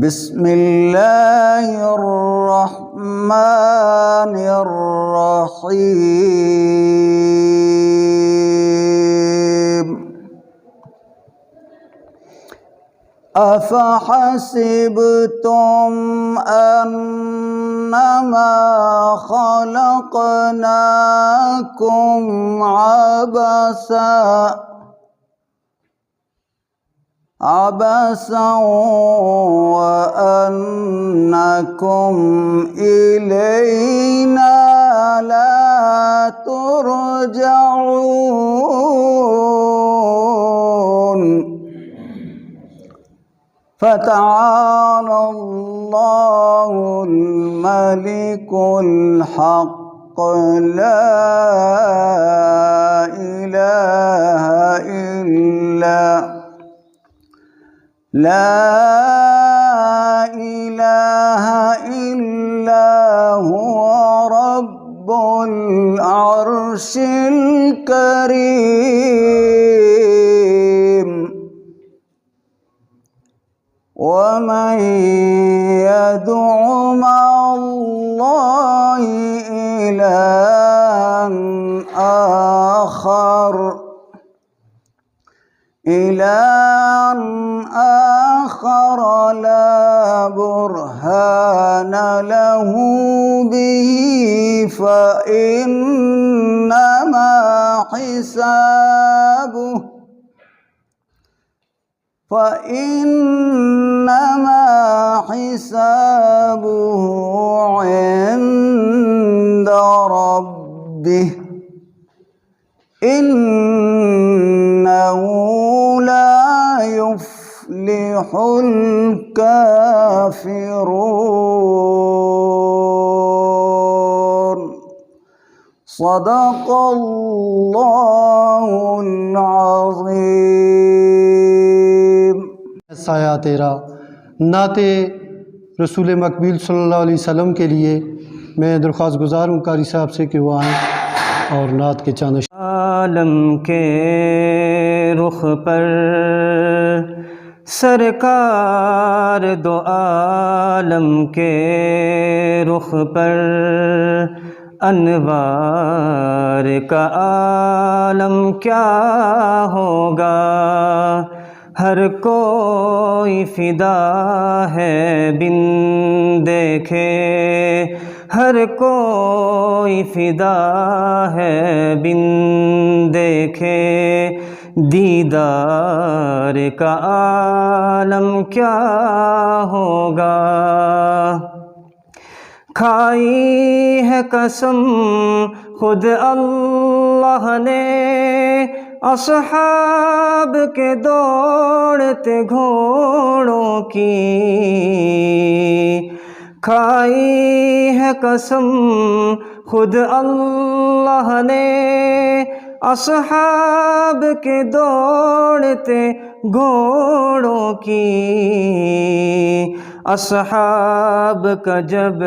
بسم اللہ الرحمن الرحیم افحسبتم انما خلقناکم عبثا وأنكم إلينا لا ترجعون فتعالى الله الملك الحق لا إله إلا هو رب العرش الكريم ومن يدع مع الله إلها آخر لا برهان له به فإنما حسابه عند ربه إنه لا يفلح الكافرون صدق اللہ العظیم۔ سایہ تیرا نعت رسول مقبول صلی اللہ علیہ وسلم کے لیے میں درخواست گزار ہوں قاری صاحب سے کہ وہ آئیں اور نعت کے چاند عالم کے رخ پر سرکار دو عالم کے رخ پر انوار کا عالم کیا ہوگا، ہر کوئی فدا ہے بن دیکھے، ہر کوئی فدا ہے بن دیکھے، دیدار کا عالم کیا ہوگا۔ کھائی ہے قسم خود اللہ نے اصحاب کے دوڑتے گھوڑوں کی، کھائی ہے قسم خود اللہ نے اصحاب کے دوڑتے گھوڑوں کی، اصحاب کا جب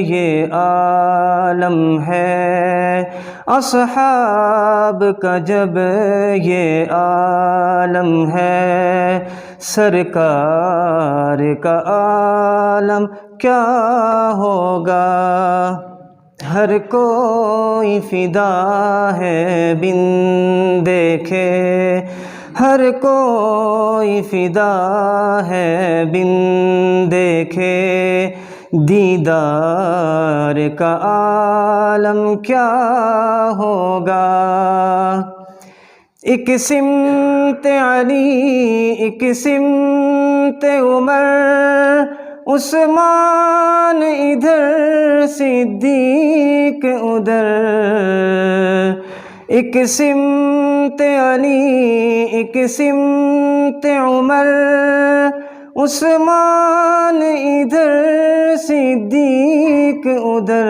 یہ عالم ہے، اصحاب کا جب یہ عالم ہے، سرکار کا عالم کیا ہوگا، ہر کوئی فدا ہے بن دیکھے، ہر کوئی فدا ہے بن دیکھے، دیدار کا عالم کیا ہوگا۔ ایک سمت علی، ایک سمت عمر، عثمان ادھر صدیق ادھر، ایک سمت علی، ایک سمت عمر، عثمان ادھر صدیق ادھر،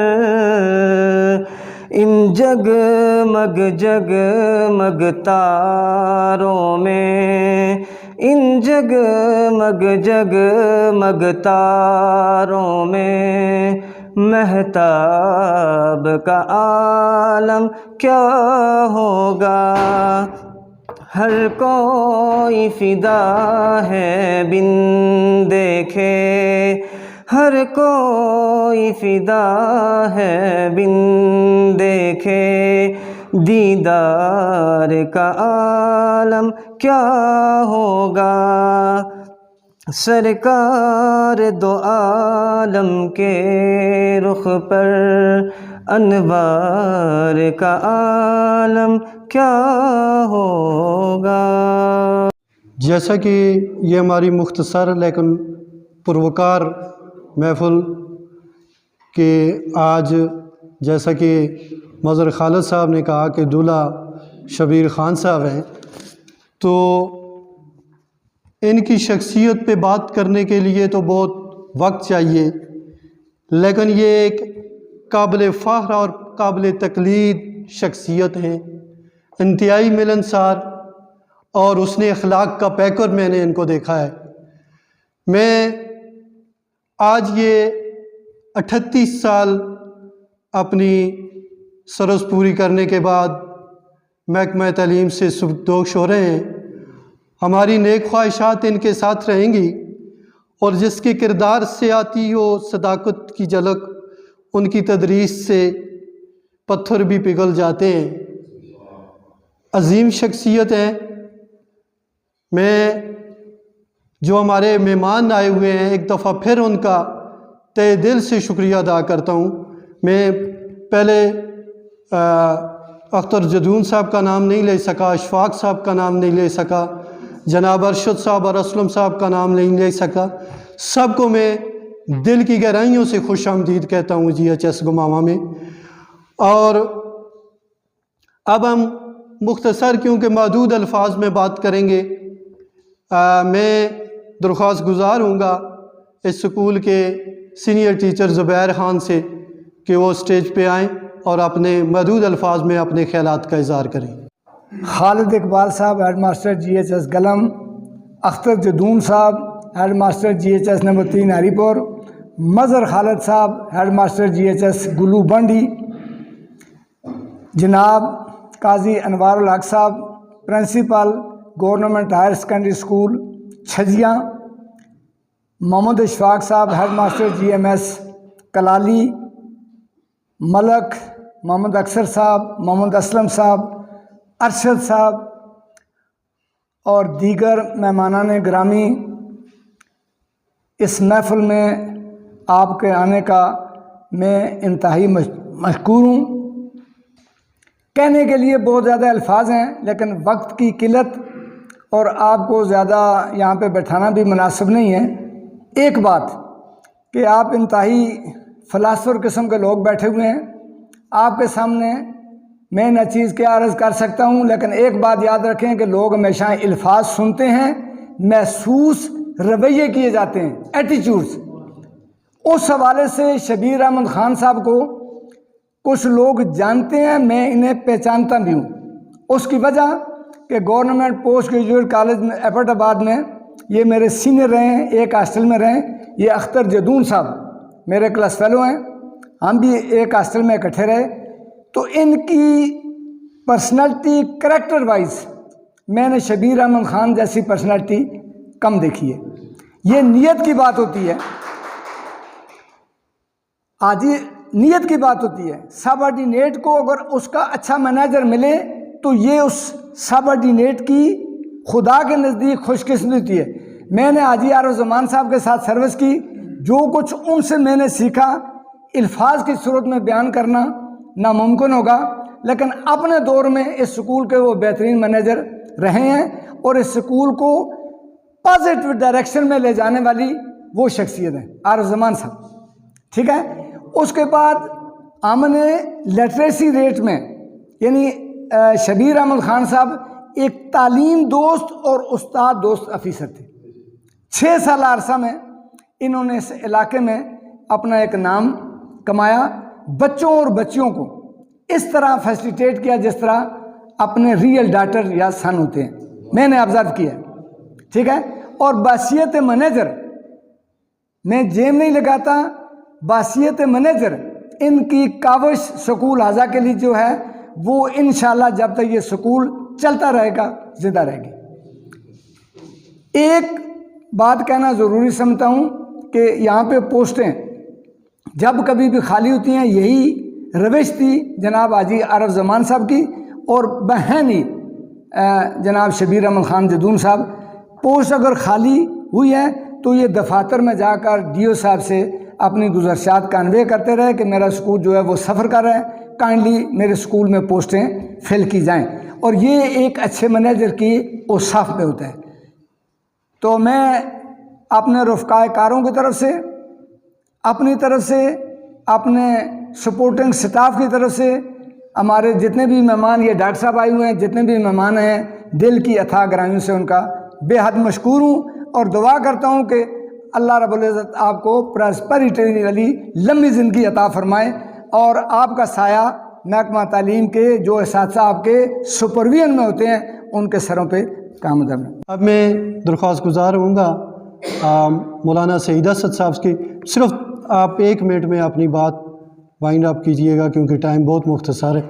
ان جگمگ جگمگ تاروں میں، ان جگمگ جگمگ تاروں میں، مہتاب کا عالم کیا ہوگا، ہر کوئی فدا ہے بن دیکھے، ہر کوئی فدا ہے بن دیکھے، دیدار کا عالم کیا ہوگا، سرکار دو عالم کے رخ پر انوار کا عالم کیا ہوگا۔ جیسا کہ یہ ہماری مختصر لیکن پروکار محفل کہ آج جیسا کہ مظہر خالد صاحب نے کہا کہ دولہا شبیر خان صاحب ہیں، تو ان کی شخصیت پہ بات کرنے کے لیے تو بہت وقت چاہیے، لیکن یہ ایک قابل فخر اور قابل تقلید شخصیت ہیں، انتہائی ملنسار اور حسن اخلاق کا پیکر میں نے ان کو دیکھا ہے۔ میں آج یہ 38 سال اپنی سرس پوری کرنے کے بعد محکمہ تعلیم سے سبکدوش ہو رہے ہیں، ہماری نیک خواہشات ان کے ساتھ رہیں گی، اور جس کے کردار سے آتی ہو صداقت کی جھلک، ان کی تدریس سے پتھر بھی پگھل جاتے ہیں۔ عظیم شخصیت ہیں۔ میں جو ہمارے مہمان آئے ہوئے ہیں ایک دفعہ پھر ان کا تہ دل سے شکریہ ادا کرتا ہوں۔ میں پہلے اختر جدون صاحب کا نام نہیں لے سکا، اشفاق صاحب کا نام نہیں لے سکا، جناب ارشد صاحب اور اسلم صاحب کا نام نہیں لے سکا۔ سب کو میں دل کی گہرائیوں سے خوش آمدید کہتا ہوں GHS گماما میں۔ اور اب ہم مختصر کیونکہ محدود الفاظ میں بات کریں گے، میں درخواست گزار ہوں گا اس سکول کے سینئر ٹیچر زبیر خان سے کہ وہ اسٹیج پہ آئیں اور اپنے محدود الفاظ میں اپنے خیالات کا اظہار کریں۔ Khalid Iqbal sahib head master GHS گلم، Akhtar Jadoon sahib head master GHS number 3 Haripur, Mazhar Khalid sahib head master GHS گلو بنڈی، جناب Qazi Anwar ul-Haq sahib principal government higher secondary school Chhajjian, Muhammad Ishfaq sahib head master GMS Kalali, Malik Muhammad اکثر صاحب، محمد اسلم صاحب، ارشد صاحب اور دیگر مہمانان گرامی، اس محفل میں آپ کے آنے کا میں انتہائی مشکور ہوں۔ کہنے کے لیے بہت زیادہ الفاظ ہیں لیکن وقت کی قلت اور آپ کو زیادہ یہاں پہ بیٹھانا بھی مناسب نہیں ہے۔ ایک بات کہ آپ انتہائی فلاسفر قسم کے لوگ بیٹھے ہوئے ہیں، آپ کے سامنے میں نہ چیز کیا عرض کر سکتا ہوں، لیکن ایک بات یاد رکھیں کہ لوگ ہمیشہ الفاظ سنتے ہیں، محسوس رویے کیے جاتے ہیں، ایٹیچیوڈز۔ اس حوالے سے شبیر احمد خان صاحب کو کچھ لوگ جانتے ہیں، میں انہیں پہچانتا بھی ہوں۔ اس کی وجہ کہ گورنمنٹ پوسٹ گریجویٹ کالج میں ایبٹ آباد میں یہ میرے سینئر رہے ہیں، ایک ہاسٹل میں رہے ہیں۔ یہ اختر جدون صاحب میرے کلاس فیلو ہیں، ہم بھی ایک ہاسٹل میں اکٹھے رہے، تو ان کی پرسنالٹی کریکٹر وائز میں نے شبیر احمد خان جیسی پرسنالٹی کم دیکھی ہے۔ یہ نیت کی بات ہوتی ہے، آج یہ نیت کی بات ہوتی ہے۔ سب آرڈینیٹ کو اگر اس کا اچھا مینیجر ملے تو یہ اس سب آرڈینیٹ کی خدا کے نزدیک خوش قسمتی ہوتی ہے۔ میں نے حاجی عارفزمان صاحب کے ساتھ سروس کی، جو کچھ ان سے میں نے سیکھا الفاظ کی صورت میں بیان کرنا ناممکن ہوگا، لیکن اپنے دور میں اس سکول کے وہ بہترین مینیجر رہے ہیں اور اس سکول کو پازیٹیو ڈائریکشن میں لے جانے والی وہ شخصیت ہیں عارفزمان صاحب، ٹھیک ہے۔ اس کے بعد ہم نے لٹریسی ریٹ میں، یعنی شبیر احمد خان صاحب ایک تعلیم دوست اور استاد دوست افیسر تھے۔ 6 سال عرصہ میں انہوں نے اس علاقے میں اپنا ایک نام کمایا، بچوں اور بچیوں کو اس طرح فیسیلیٹیٹ کیا جس طرح اپنے ریئل ڈاٹر یا سن ہوتے ہیں، میں نے آبزرو کیا، ٹھیک ہے۔ اور بحیثیت مینیجر، میں جیم نہیں لگاتا، بحیثیت مینیجر ان کی کاوش سکول حاضہ کے لیے جو ہے وہ انشاءاللہ جب تک یہ سکول چلتا رہے گا، زندہ رہے گی۔ ایک بات کہنا ضروری سمجھتا ہوں کہ یہاں پہ پوسٹیں جب کبھی بھی خالی ہوتی ہیں، یہی روش تھی جناب حاجی عارف زمان صاحب کی اور بہن ہی جناب شبیر احمد خان جدون صاحب۔ پوسٹ اگر خالی ہوئی ہے تو یہ دفاتر میں جا کر ڈی او صاحب سے اپنی گزارشات کنوے کرتے رہے کہ میرا اسکول جو ہے وہ سفر کر رہا ہے، کائنڈلی میرے اسکول میں پوسٹیں فل کی جائیں، اور یہ ایک اچھے مینیجر کی اوصاف میں ہوتا ہے۔ تو میں اپنے رفقائے کاروں کی طرف سے، اپنی طرف سے، اپنے سپورٹنگ سٹاف کی طرف سے، ہمارے جتنے بھی مہمان، یہ ڈاکٹر صاحب آئے ہوئے ہیں، جتنے بھی مہمان ہیں، دل کی اتھا گہرائیوں سے ان کا بے حد مشکور ہوں، اور دعا کرتا ہوں کہ اللہ رب العزت آپ کو پراسپیرٹی والی لمبی زندگی عطا فرمائے، اور آپ کا سایہ محکمہ تعلیم کے جو اساتذہ آپ کے سپرویژن میں ہوتے ہیں ان کے سروں پہ کام دم۔ اب میں درخواست گزار ہوں گا مولانا سعید اسد صاحب کی، صرف آپ 1 منٹ میں اپنی بات وائنڈ اپ کیجئے گا کیونکہ ٹائم بہت مختصر ہے۔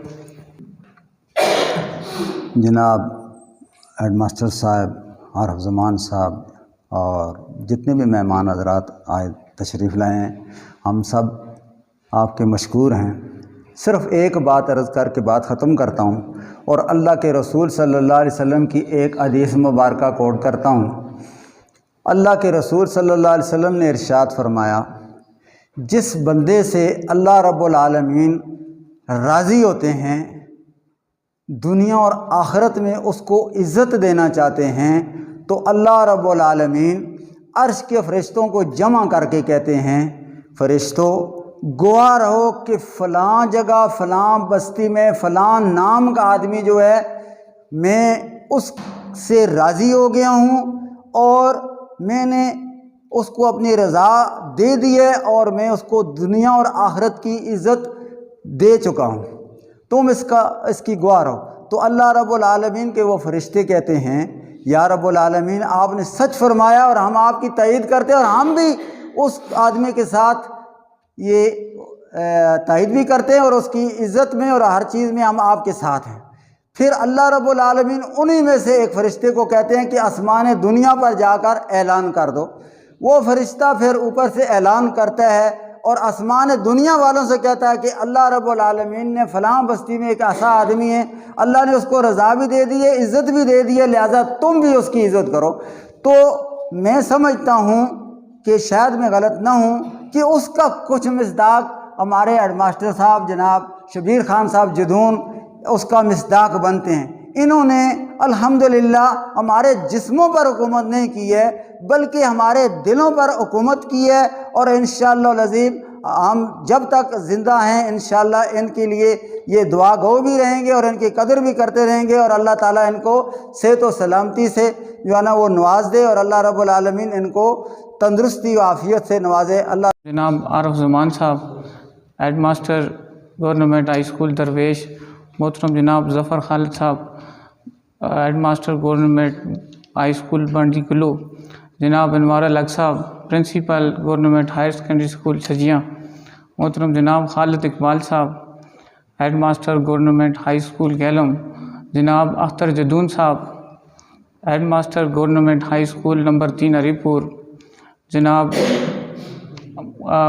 جناب ہیڈ ماسٹر صاحب، عارف زمان صاحب اور جتنے بھی مہمان حضرات آئے تشریف لائے ہیں، ہم سب آپ کے مشکور ہیں۔ صرف ایک بات عرض کر کے بات ختم کرتا ہوں، اور اللہ کے رسول صلی اللہ علیہ وسلم کی ایک حدیث مبارکہ کوٹ کرتا ہوں۔ اللہ کے رسول صلی اللہ علیہ وسلم نے ارشاد فرمایا، جس بندے سے اللہ رب العالمین راضی ہوتے ہیں، دنیا اور آخرت میں اس کو عزت دینا چاہتے ہیں، تو اللہ رب العالمین عرش کے فرشتوں کو جمع کر کے کہتے ہیں، فرشتوں گواہ رہو کہ فلاں جگہ فلاں بستی میں فلاں نام کا آدمی جو ہے، میں اس سے راضی ہو گیا ہوں، اور میں نے اس کو اپنی رضا دے دی ہے، اور میں اس کو دنیا اور آخرت کی عزت دے چکا ہوں، تم اس کی گواہ رہو۔ تو اللہ رب العالمین کے وہ فرشتے کہتے ہیں، یا رب العالمین آپ نے سچ فرمایا، اور ہم آپ کی تائید کرتے ہیں، اور ہم بھی اس آدمی کے ساتھ یہ تائید بھی کرتے ہیں، اور اس کی عزت میں اور ہر چیز میں ہم آپ کے ساتھ ہیں۔ پھر اللہ رب العالمین انہی میں سے ایک فرشتے کو کہتے ہیں کہ آسمان دنیا پر جا کر اعلان کر دو۔ وہ فرشتہ پھر اوپر سے اعلان کرتا ہے اور آسمان دنیا والوں سے کہتا ہے کہ اللہ رب العالمین نے فلاں بستی میں ایک ایسا آدمی ہے، اللہ نے اس کو رضا بھی دے دی ہے، عزت بھی دے دی ہے، لہذا تم بھی اس کی عزت کرو۔ تو میں سمجھتا ہوں کہ شاید میں غلط نہ ہوں کہ اس کا کچھ مصداق ہمارے ہیڈ ماسٹر صاحب جناب شبیر خان صاحب جدون اس کا مصداق بنتے ہیں۔ انہوں نے الحمدللہ ہمارے جسموں پر حکومت نہیں کی ہے بلکہ ہمارے دلوں پر حکومت کی ہے، اور انشاءاللہ العظیم ہم جب تک زندہ ہیں انشاءاللہ ان کے لیے یہ دعا گو بھی رہیں گے اور ان کی قدر بھی کرتے رہیں گے، اور اللہ تعالیٰ ان کو صحت و سلامتی سے جو ہے نا وہ نواز دے، اور اللہ رب العالمین ان کو تندرستی و عافیت سے نوازے۔ اللہ جناب Arif Zaman sahib, head master government high school Darvesh, محترم جناب Zafar Khalid sahib, head master government high school Bandi Kalu, جناب Anwar ul-Haq sahib principal government higher secondary school Chhajjian, محترم جناب Khalid Iqbal sahib head master government high school گیلم، جناب Akhtar Jadoon sahib head master government high school number 3 Haripur, جناب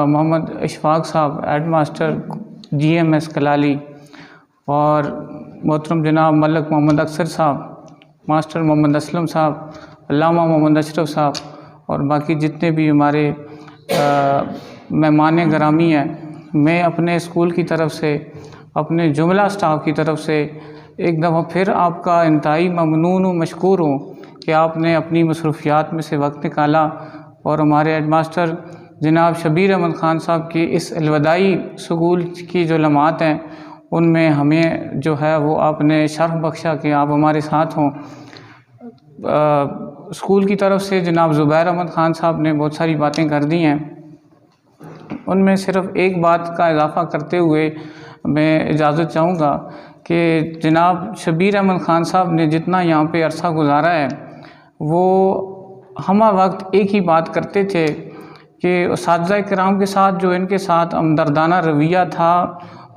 محمد Ishfaq sahib head master GMS کلالی، اور محترم جناب ملک محمد اکثر صاحب، ماسٹر محمد اسلم صاحب، علامہ محمد اشرف صاحب، اور باقی جتنے بھی ہمارے مہمان گرامی ہیں، میں اپنے اسکول کی طرف سے، اپنے جملہ سٹاف کی طرف سے ایک دفعہ پھر آپ کا انتہائی ممنون و مشکور ہوں کہ آپ نے اپنی مصروفیات میں سے وقت نکالا، اور ہمارے ہیڈ ماسٹر جناب شبیر احمد خان صاحب کی اس الوداعی اسکول کی جو لمحات ہیں ان میں ہمیں جو ہے وہ آپ نے شرف بخشا کہ آپ ہمارے ساتھ ہوں۔ اسکول کی طرف سے جناب زبیر احمد خان صاحب نے بہت ساری باتیں کر دی ہیں، ان میں صرف ایک بات کا اضافہ کرتے ہوئے میں اجازت چاہوں گا کہ جناب شبیر احمد خان صاحب نے جتنا یہاں پہ عرصہ گزارا ہے وہ ہمہ وقت ایک ہی بات کرتے تھے کہ اساتذہ کرام کے ساتھ جو ان کے ساتھ ہمدردانہ رویہ تھا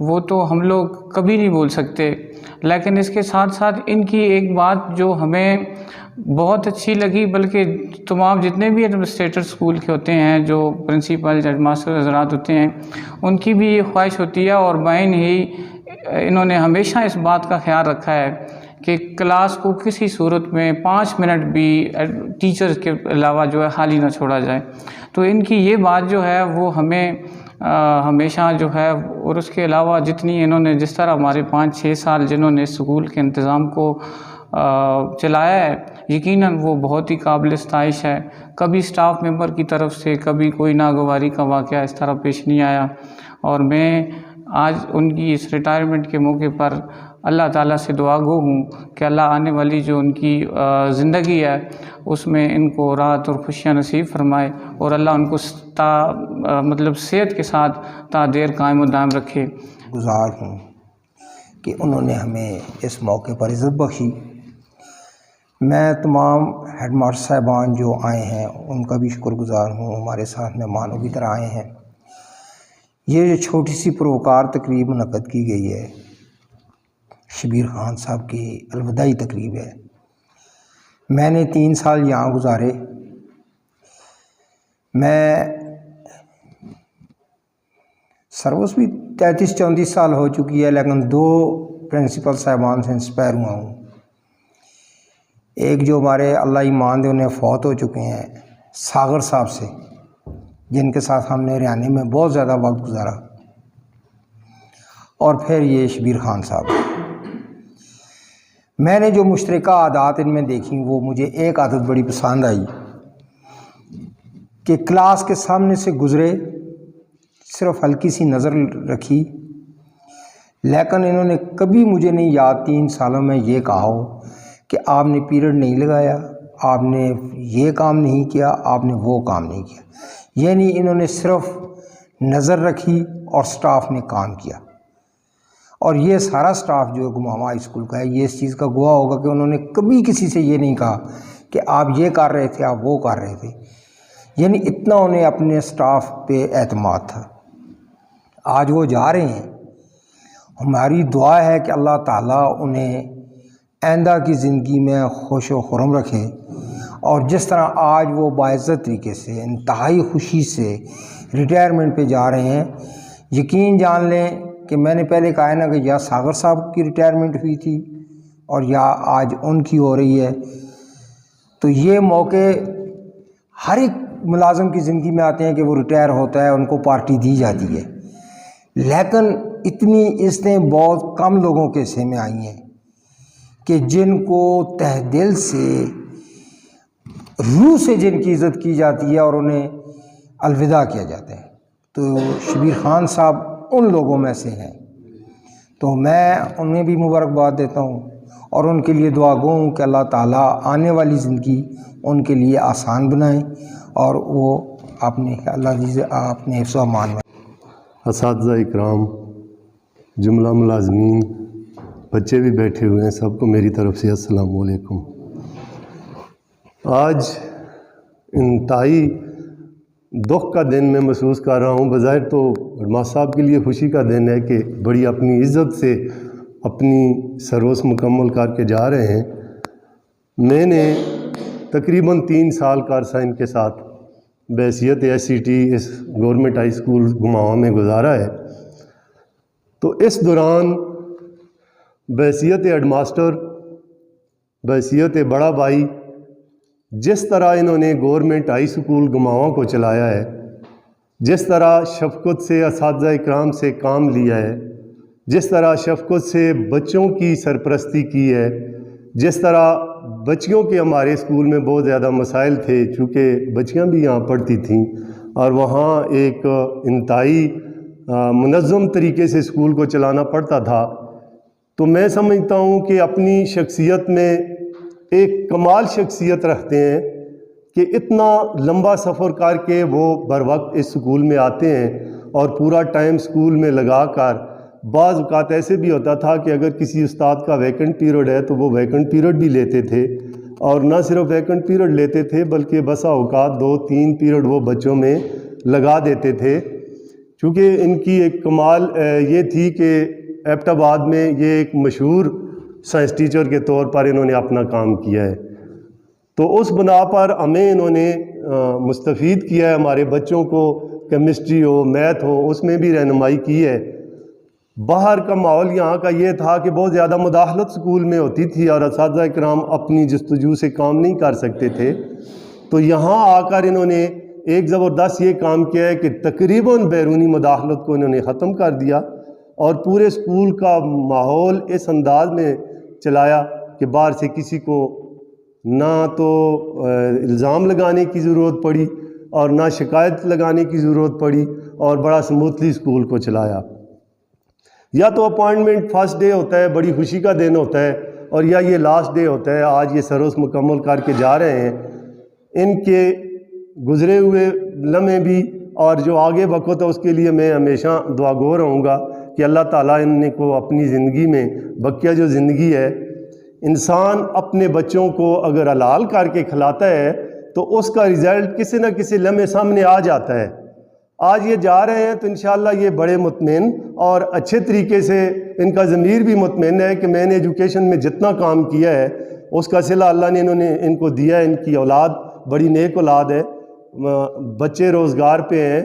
وہ تو ہم لوگ کبھی نہیں بول سکتے، لیکن اس کے ساتھ ساتھ ان کی ایک بات جو ہمیں بہت اچھی لگی، بلکہ تمام جتنے بھی ایڈمنسٹریٹر اسکول کے ہوتے ہیں، جو پرنسپل ہیڈ ماسٹر حضرات ہوتے ہیں، ان کی بھی یہ خواہش ہوتی ہے، اور بائن ہی انہوں نے ہمیشہ اس بات کا خیال رکھا ہے کہ کلاس کو کسی صورت میں 5 منٹ بھی ٹیچرز کے علاوہ جو ہے خالی نہ چھوڑا جائے۔ تو ان کی یہ بات جو ہے وہ ہمیں ہمیشہ جو ہے، اور اس کے علاوہ جتنی انہوں نے جس طرح ہمارے 5-6 سال جنہوں نے اسکول کے انتظام کو چلایا ہے، یقیناً وہ بہت ہی قابل ستائش ہے۔ کبھی سٹاف ممبر کی طرف سے کبھی کوئی ناگواری کا واقعہ اس طرح پیش نہیں آیا، اور میں آج ان کی اس ریٹائرمنٹ کے موقع پر اللہ تعالیٰ سے دعا گو ہوں کہ اللہ آنے والی جو ان کی زندگی ہے اس میں ان کو راحت اور خوشیاں نصیب فرمائے، اور اللہ ان کو مطلب صحت کے ساتھ تا دیر قائم و دائم رکھے۔ گزار ہوں کہ انہوں نے ہمیں اس موقع پر عزت بخشی۔ میں تمام ہیڈ ماسٹر صاحبان جو آئے ہیں ان کا بھی شکر گزار ہوں، ہمارے ساتھ مہمانوں کی طرح آئے ہیں۔ یہ جو چھوٹی سی پروقار تقریب منعقد کی گئی ہے، شبیر خان صاحب کی الوداعی تقریب ہے۔ میں نے 3 سال یہاں گزارے۔ میں سروس بھی 33-34 سال ہو چکی ہے، لیکن 2 پرنسپل صاحبان سے انسپائر ہوا ہوں۔ ایک جو ہمارے اللہ ایمان دے انہیں فوت ہو چکے ہیں، ساغر صاحب سے، جن کے ساتھ ہم نے ریانے میں بہت زیادہ وقت گزارا، اور پھر یہ شبیر خان صاحب۔ میں نے جو مشترکہ عادات ان میں دیکھی، وہ مجھے ایک عادت بڑی پسند آئی کہ کلاس کے سامنے سے گزرے، صرف ہلکی سی نظر رکھی، لیکن انہوں نے کبھی مجھے نہیں یاد 3 سالوں میں یہ کہا ہو کہ آپ نے پیریڈ نہیں لگایا، آپ نے یہ کام نہیں کیا، آپ نے وہ کام نہیں کیا۔ یعنی انہوں نے صرف نظر رکھی اور سٹاف نے کام کیا۔ اور یہ سارا سٹاف جو گماما ہائی اسکول کا ہے، یہ اس چیز کا گواہ ہوگا کہ انہوں نے کبھی کسی سے یہ نہیں کہا کہ آپ یہ کر رہے تھے، آپ وہ کر رہے تھے۔ یعنی اتنا انہیں اپنے سٹاف پہ اعتماد تھا۔ آج وہ جا رہے ہیں، ہماری دعا ہے کہ اللہ تعالیٰ انہیں آئندہ کی زندگی میں خوش و خرم رکھے، اور جس طرح آج وہ باعزت طریقے سے انتہائی خوشی سے ریٹائرمنٹ پہ جا رہے ہیں، یقین جان لیں کہ میں نے پہلے کہا ہے نا کہ یا ساغر صاحب کی ریٹائرمنٹ ہوئی تھی اور یا آج ان کی ہو رہی ہے، تو یہ موقع ہر ایک ملازم کی زندگی میں آتے ہیں کہ وہ ریٹائر ہوتا ہے، ان کو پارٹی دی جاتی ہے، لیکن اتنی عزتیں بہت کم لوگوں کے حصے میں آئی ہیں کہ جن کو تہ دل سے، روح سے جن کی عزت کی جاتی ہے اور انہیں الوداع کیا جاتا ہے۔ تو شبیر خان صاحب ان لوگوں میں سے ہیں، تو میں انہیں بھی مبارکباد دیتا ہوں، اور ان کے لیے دعا گو ہوں کہ اللہ تعالیٰ آنے والی زندگی ان کے لیے آسان بنائیں، اور وہ اپنے حفظ و امان میں۔ اساتذہ اکرام، جملہ ملازمین، بچے بھی بیٹھے ہوئے ہیں، سب کو میری طرف سے السلام علیکم۔ آج انتہائی دکھ کا دن میں محسوس کر رہا ہوں۔ بظاہر تو ماں صاحب کے لیے خوشی کا دن ہے کہ بڑی اپنی عزت سے اپنی سروس مکمل کر کے جا رہے ہیں۔ میں نے تقریباً 3 سال کا عرصہ ان کے ساتھ بحیثیت SCT اس گورنمنٹ ہائی اسکول گماما میں گزارا ہے۔ تو اس دوران بحیثیت ہیڈ ماسٹر، بحیثیت بڑا بھائی، جس طرح انہوں نے گورنمنٹ ہائی اسکول گماما کو چلایا ہے، جس طرح شفقت سے اساتذہ اکرام سے کام لیا ہے، جس طرح شفقت سے بچوں کی سرپرستی کی ہے، جس طرح بچیوں کے ہمارے اسکول میں بہت زیادہ مسائل تھے، چونکہ بچیاں بھی یہاں پڑھتی تھیں، اور وہاں ایک انتہائی منظم طریقے سے اسکول کو چلانا پڑتا تھا، تو میں سمجھتا ہوں کہ اپنی شخصیت میں ایک کمال شخصیت رکھتے ہیں کہ اتنا لمبا سفر کر کے وہ بر وقت اس اسکول میں آتے ہیں اور پورا ٹائم اسکول میں لگا کر، بعض اوقات ایسے بھی ہوتا تھا کہ اگر کسی استاد کا ویکنٹ پیریڈ ہے تو وہ ویکنٹ پیریڈ بھی لیتے تھے، اور نہ صرف ویکنٹ پیریڈ لیتے تھے بلکہ بسا اوقات 2-3 پیریڈ وہ بچوں میں لگا دیتے تھے، چونکہ ان کی ایک کمال یہ تھی کہ ایبٹ آباد میں یہ ایک مشہور سائنس ٹیچر کے طور پر انہوں نے اپنا کام کیا ہے، تو اس بنا پر ہمیں انہوں نے مستفید کیا ہے، ہمارے بچوں کو کیمسٹری ہو میتھ ہو اس میں بھی رہنمائی کی ہے۔ باہر کا ماحول یہاں کا یہ تھا کہ بہت زیادہ مداخلت سکول میں ہوتی تھی اور اساتذہ کرام اپنی جستجو سے کام نہیں کر سکتے تھے، تو یہاں آ کر انہوں نے ایک زبردست یہ کام کیا ہے کہ تقریباً بیرونی مداخلت کو انہوں نے ختم کر دیا اور پورے سکول کا ماحول اس انداز میں چلایا کہ باہر سے کسی کو نہ تو الزام لگانے کی ضرورت پڑی اور نہ شکایت لگانے کی ضرورت پڑی، اور بڑا سموتھلی سکول کو چلایا۔ یا تو اپوائنٹمنٹ فرسٹ ڈے ہوتا ہے، بڑی خوشی کا دن ہوتا ہے، اور یا یہ لاسٹ ڈے ہوتا ہے، آج یہ سروس مکمل کر کے جا رہے ہیں۔ ان کے گزرے ہوئے لمحے بھی اور جو آگے وقت ہے اس کے لیے میں ہمیشہ دعا گو رہوں گا کہ اللہ تعالیٰ ان کو اپنی زندگی میں بقیہ جو زندگی ہے، انسان اپنے بچوں کو اگر حلال کر کے کھلاتا ہے تو اس کا رزلٹ کسی نہ کسی لمحے سامنے آ جاتا ہے۔ آج یہ جا رہے ہیں تو انشاءاللہ یہ بڑے مطمئن اور اچھے طریقے سے ان کا ضمیر بھی مطمئن ہے کہ میں نے ایجوکیشن میں جتنا کام کیا ہے اس کا صلہ اللہ نے ان کو دیا ہے۔ ان کی اولاد بڑی نیک اولاد ہے، بچے روزگار پہ ہیں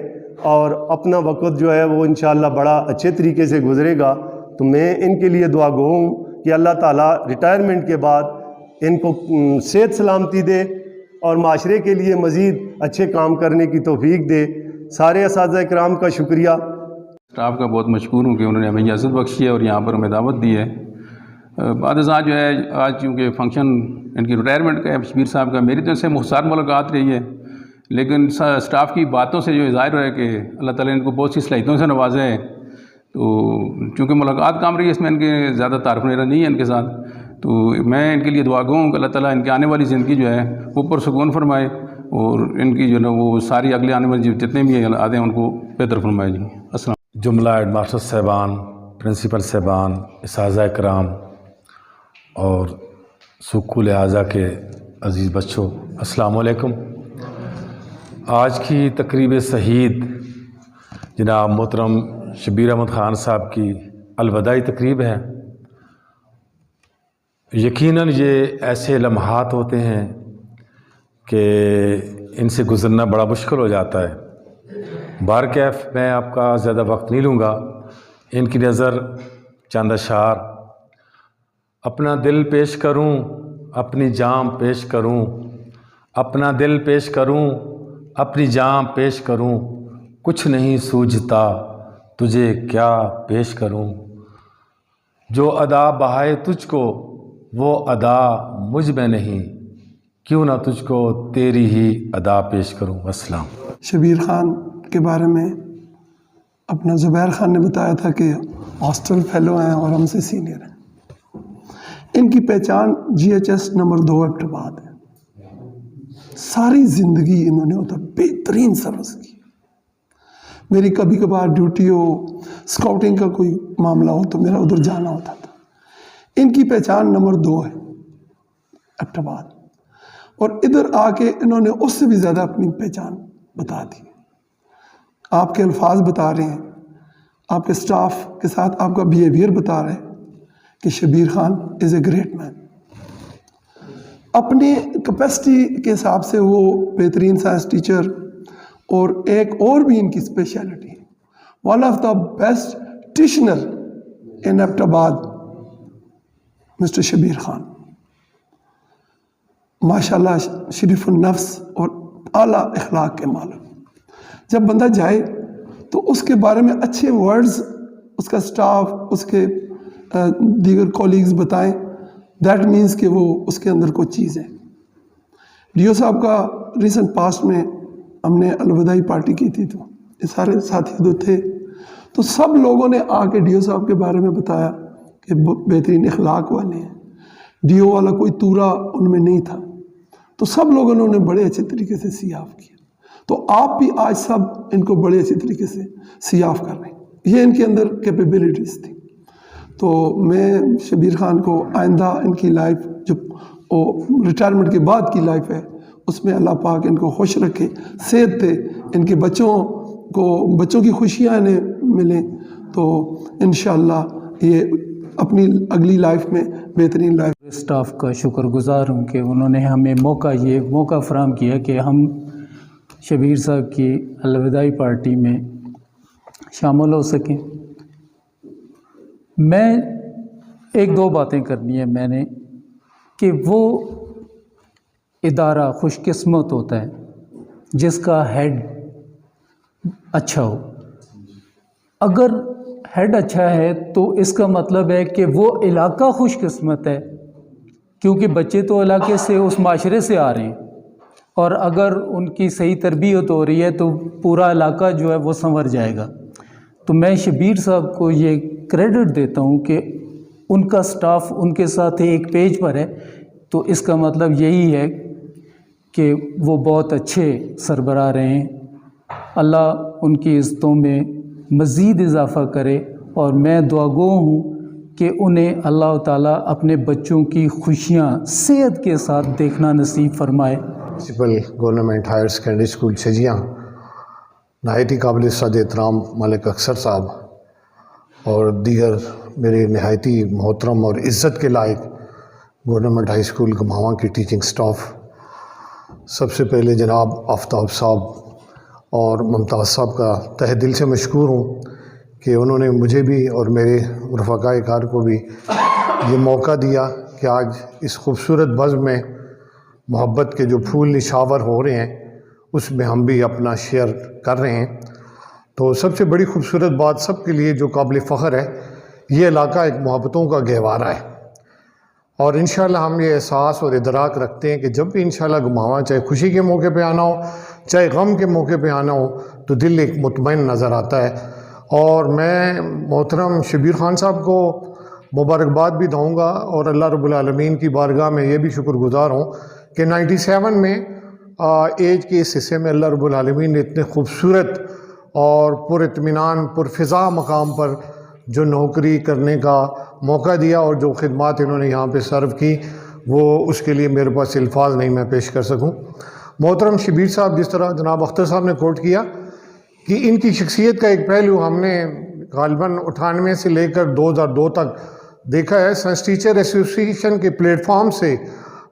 اور اپنا وقت جو ہے وہ انشاءاللہ بڑا اچھے طریقے سے گزرے گا۔ تو میں ان کے لیے دعا گو ہوں کہ اللہ تعالیٰ ریٹائرمنٹ کے بعد ان کو صحت سلامتی دے اور معاشرے کے لیے مزید اچھے کام کرنے کی توفیق دے۔ سارے اساتذہ کرام کا شکریہ۔ اسٹاف کا بہت مشکور ہوں کہ انہوں نے ہمیں اجازت بخشی ہے اور یہاں پر ہمیں دعوت دی ہے۔ بعد ازاں جو ہے آج چونکہ فنکشن ان کی ریٹائرمنٹ کا ہے شبیر صاحب کا، میری طرف سے مختصر ملاقات رہی ہے، لیکن اسٹاف کی باتوں سے جو ظاہر ہے کہ اللہ تعالیٰ نے ان کو بہت سی صلاحیتوں سے نوازا ہے، تو چونکہ ملاقات کام رہی ہے اس میں ان کے زیادہ تعارف میرا نہیں ہے ان کے ساتھ، تو میں ان کے لیے دعا گو ہوں کہ اللہ تعالیٰ ان کی آنے والی زندگی جو ہے وہ پرسکون فرمائے اور ان کی جو ہے وہ ساری اگلے آنے والی جتنے بھی آتے ہیں ان کو بہتر فرمائے۔ جی السلام۔ جملہ ہیڈ ماسٹر صاحبان، پرنسپل صاحبان، اساتذہ کرام اور سکول اعزا کے عزیز بچوں، السلام علیکم۔ آج کی تقریب شہید جناب محترم شبیر احمد خان صاحب کی الوداعی تقریب ہے۔ یقیناً یہ ایسے لمحات ہوتے ہیں کہ ان سے گزرنا بڑا مشکل ہو جاتا ہے۔ بہرکیف میں آپ کا زیادہ وقت نہیں لوں گا۔ ان کی نظر چند اشعار: اپنا دل پیش کروں، اپنی جام پیش کروں، اپنا دل پیش کروں، اپنی جام پیش کروں، کچھ نہیں سوجھتا تجھے کیا پیش کروں، جو ادا بہائے تجھ کو وہ ادا مجھ میں نہیں، کیوں نہ تجھ کو تیری ہی ادا پیش کروں۔ السلام۔ شبیر خان کے بارے میں اپنا زبیر خان نے بتایا تھا کہ ہاسٹل فیلو ہیں اور ہم سے سینئر ہیں۔ ان کی پہچان GHS نمبر 2 ایبٹ آباد ہے۔ ساری زندگی انہوں نے ادھر بہترین سروس کی۔ میری کبھی کبھار ڈیوٹی ہو، اسکاؤٹنگ کا کوئی معاملہ ہو تو میرا ادھر جانا ہوتا تھا۔ ان کی پہچان نمبر 2 ہے ایبٹ آباد، اور ادھر آ کے انہوں نے اس سے بھی زیادہ اپنی پہچان بتا دی۔ آپ کے الفاظ بتا رہے ہیں، آپ کے سٹاف کے ساتھ آپ کا بیہیویئر بتا رہے ہیں کہ شبیر خان از اے گریٹ مین۔ اپنی کیپیسٹی کے حساب سے وہ بہترین سائنس ٹیچر، اور ایک اور بھی ان کی اسپیشلٹی ہے، one of the best teachers in Abbottabad mister Shabbir Khan, ماشاءاللہ شریف النفس اور اعلیٰ اخلاق کے مالک۔ جب بندہ جائے تو اس کے بارے میں اچھے ورڈز اس کا سٹاف، اس کے دیگر کولیگز بتائیں، دیٹ مینس کہ وہ اس کے اندر کوئی چیز ہے۔ ڈیو صاحب کا ریسنٹ پاسٹ میں ہم نے الوداعی پارٹی کی تھی، تو یہ سارے ساتھی جو تھے تو سب لوگوں نے آ کے ڈیو صاحب کے بارے میں بتایا کہ بہترین اخلاق والے ہیں، ڈیو والا کوئی تورا ان میں نہیں تھا، تو سب لوگوں نے انہیں بڑے اچھے طریقے سے سیاف کیا۔ تو آپ بھی آج سب ان کو بڑے اچھے طریقے سے سیاف کر رہے ہیں، یہ ان کے اندر کیپیبلٹیز تھی۔ تو میں شبیر خان کو آئندہ ان کی لائف جو ریٹائرمنٹ کے بعد کی لائف ہے اس میں اللہ پاک ان کو خوش رکھے، صحت دے، ان کے بچوں کو بچوں کی خوشیاں انہیں ملیں تو انشاءاللہ یہ اپنی اگلی لائف میں بہترین لائف. اسٹاف کا شکر گزار ہوں کہ انہوں نے ہمیں موقع فراہم کیا کہ ہم شبیر صاحب کی الوداعی پارٹی میں شامل ہو سکیں. میں ایک دو باتیں کرنی ہے میں نے کہ وہ ادارہ خوش قسمت ہوتا ہے جس کا ہیڈ اچھا ہو. اگر ہیڈ اچھا ہے تو اس کا مطلب ہے کہ وہ علاقہ خوش قسمت ہے کیونکہ بچے تو علاقے سے اس معاشرے سے آ رہے ہیں اور اگر ان کی صحیح تربیت ہو رہی ہے تو پورا علاقہ جو ہے وہ سنور جائے گا. تو میں شبیر صاحب کو یہ کریڈٹ دیتا ہوں کہ ان کا سٹاف ان کے ساتھ ایک پیج پر ہے تو اس کا مطلب یہی ہے کہ وہ بہت اچھے سربراہ رہے ہیں. اللہ ان کی عزتوں میں مزید اضافہ کرے اور میں دعا گو ہوں کہ انہیں اللہ تعالیٰ اپنے بچوں کی خوشیاں صحت کے ساتھ دیکھنا نصیب فرمائے. Principal government higher secondary school Chhajjian نہایت ہی قابل صد احترام ملک اکثر صاحب اور دیگر میرے نہایت ہی محترم اور عزت کے لائق گورنمنٹ ہائی اسکول گماواں کی ٹیچنگ سٹاف، سب سے پہلے جناب آفتاب صاحب اور ممتاز صاحب کا تہ دل سے مشکور ہوں کہ انہوں نے مجھے بھی اور میرے رفقائے کار کو بھی یہ موقع دیا کہ آج اس خوبصورت بزم میں محبت کے جو پھول نشاور ہو رہے ہیں اس میں ہم بھی اپنا شیئر کر رہے ہیں. تو سب سے بڑی خوبصورت بات سب کے لیے جو قابل فخر ہے، یہ علاقہ ایک محبتوں کا گہوارہ ہے اور انشاءاللہ ہم یہ احساس اور ادراک رکھتے ہیں کہ جب بھی انشاءاللہ گماواں چاہے خوشی کے موقع پہ آنا ہو چاہے غم کے موقع پہ آنا ہو تو دل ایک مطمئن نظر آتا ہے. اور میں محترم شبیر خان صاحب کو مبارکباد بھی دوں گا اور اللہ رب العالمین کی بارگاہ میں یہ بھی شکر گزار ہوں کہ 97 میں ایج کے اس حصے میں اللہ رب العالمین نے اتنے خوبصورت اور پر اطمینان پر فضا مقام پر جو نوکری کرنے کا موقع دیا اور جو خدمات انہوں نے یہاں پہ سرو کی وہ اس کے لیے میرے پاس الفاظ نہیں میں پیش کر سکوں. محترم شبیر صاحب جس طرح جناب اختر صاحب نے کوٹ کیا کہ ان کی شخصیت کا ایک پہلو ہم نے غالباً 98 سے لے کر 2002 تک دیکھا ہے. سائنس ٹیچر ایسوسی ایشن کے پلیٹ فارم سے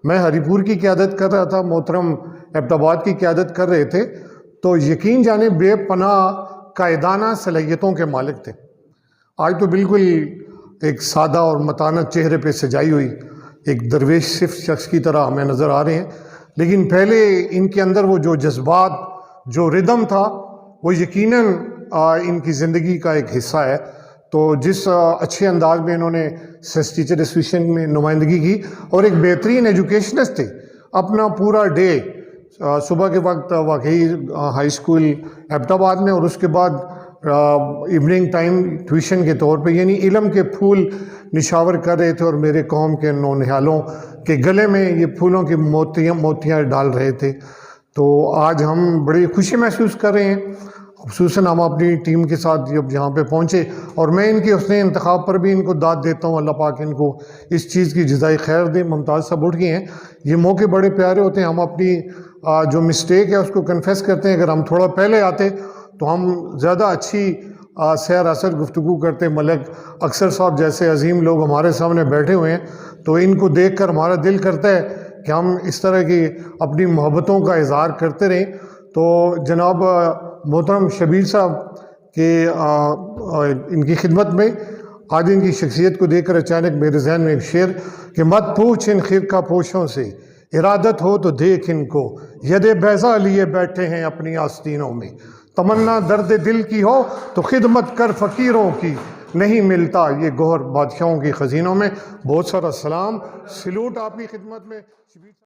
میں ہری پور کی قیادت کر رہا تھا، محترم ایبٹ آباد کی قیادت کر رہے تھے، تو یقین جانے بے پناہ قائدانہ صلاحیتوں کے مالک تھے. آج تو بالکل ایک سادہ اور متانت چہرے پہ سجائی ہوئی ایک درویش صرف شخص کی طرح ہمیں نظر آ رہے ہیں، لیکن پہلے ان کے اندر وہ جو جذبات جو ردم تھا وہ یقیناً ان کی زندگی کا ایک حصہ ہے. تو جس اچھے انداز میں انہوں نے سائنس ٹیچر ایسوسیشن میں نمائندگی کی اور ایک بہترین ایجوکیشنسٹ تھے، اپنا پورا ڈے صبح کے وقت واقعی ہائی اسکول ایبٹ آباد میں اور اس کے بعد ایوننگ ٹائم ٹیوشن کے طور پہ یعنی علم کے پھول نشاور کر رہے تھے اور میرے قوم کے نونہالوں کے گلے میں یہ پھولوں کی موتیاں ڈال رہے تھے. تو آج ہم بڑی خوشی محسوس کر رہے ہیں، خصوصاً ہم اپنی ٹیم کے ساتھ جب یہاں پہ پہنچے اور میں ان کے حسن انتخاب پر بھی ان کو داد دیتا ہوں. اللہ پاک ان کو اس چیز کی جزائے خیر دے. ممتاز صاحب اٹھ گئے ہیں. یہ موقع بڑے پیارے ہوتے ہیں. ہم اپنی جو مسٹیک ہے اس کو کنفیس کرتے ہیں. اگر ہم تھوڑا پہلے آتے تو ہم زیادہ اچھی سیر اثر گفتگو کرتے. ملک اکثر صاحب جیسے عظیم لوگ ہمارے سامنے بیٹھے ہوئے ہیں تو ان کو دیکھ کر ہمارا دل کرتا ہے کہ ہم اس طرح کی اپنی محبتوں کا اظہار کرتے رہیں. تو جناب محترم شبیر صاحب کے ان کی خدمت میں آج ان کی شخصیت کو دیکھ کر اچانک میرے ذہن میں ایک شعر کہ مت پوچھ ان خرقہ پوشوں سے، ارادت ہو تو دیکھ ان کو، ید بیضا لیے بیٹھے ہیں اپنی آستینوں میں. تمنا درد دل کی ہو تو خدمت کر فقیروں کی، نہیں ملتا یہ گوہر بادشاہوں کی خزینوں میں. بہت سارا سلام، سلوٹ آپ کی خدمت میں.